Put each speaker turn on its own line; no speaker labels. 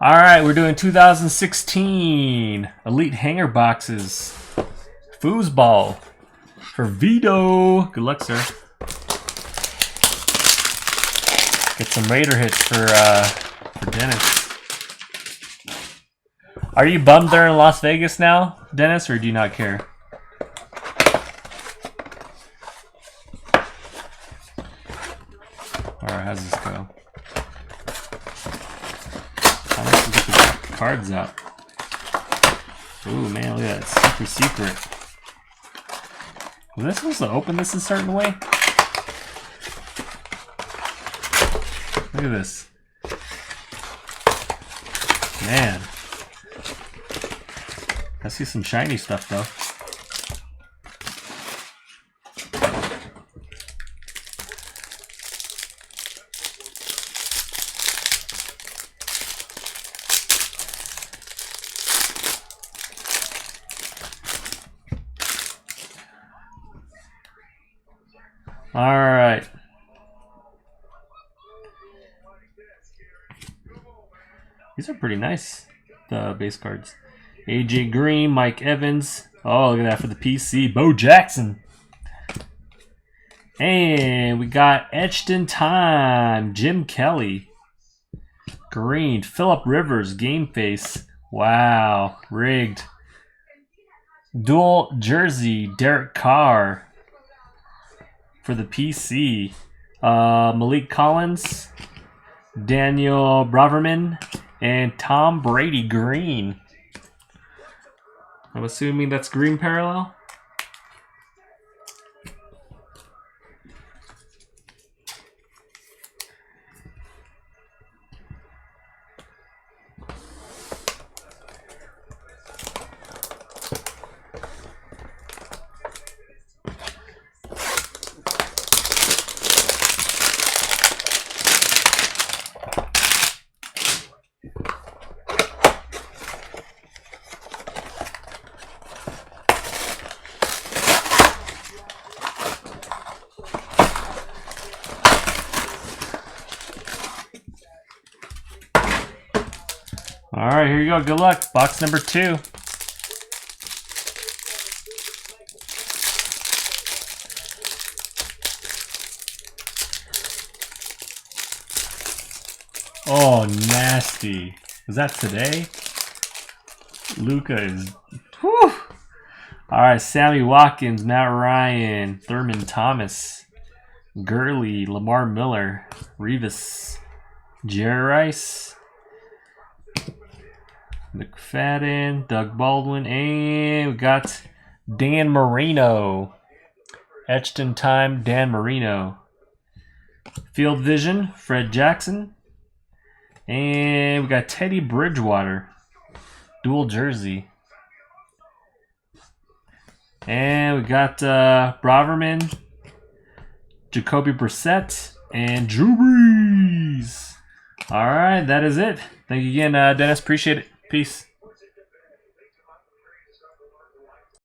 All right, we're doing 2016 Elite Hanger Boxes. Foosball for Vito. Good luck, sir. Get some Raider hits for Dennis. Are you bummed they're in Las Vegas now, Dennis, or do you not care? All right, how's this go? How much to get the cards out? Ooh, man, look at that. Super secret. Was I supposed to open this a certain way? Look at this. Man. I see some shiny stuff, though. All right. These are pretty nice, the base cards. AJ Green, Mike Evans. Oh, look at that for the PC. Bo Jackson. And we got Etched in Time, Jim Kelly. Green, Phillip Rivers, Game Face. Wow, rigged. Dual jersey, Derek Carr. For the PC, Malik Collins, Daniel Braverman, and Tom Brady green. I'm assuming that's green parallel. All right, here you go. Good luck. Box number 2. Oh, nasty. Was that today? Luca is... Whew. All right, Sammy Watkins, Matt Ryan, Thurman Thomas, Gurley, Lamar Miller, Revis, Jerry Rice, McFadden, Doug Baldwin, and we got Dan Marino. Etched in Time, Dan Marino. Field Vision, Fred Jackson. And we got Teddy Bridgewater. Dual jersey. And we got Braverman, Jacoby Brissett, and Drew Brees. All right, that is it. Thank you again, Dennis. Appreciate it. Peace.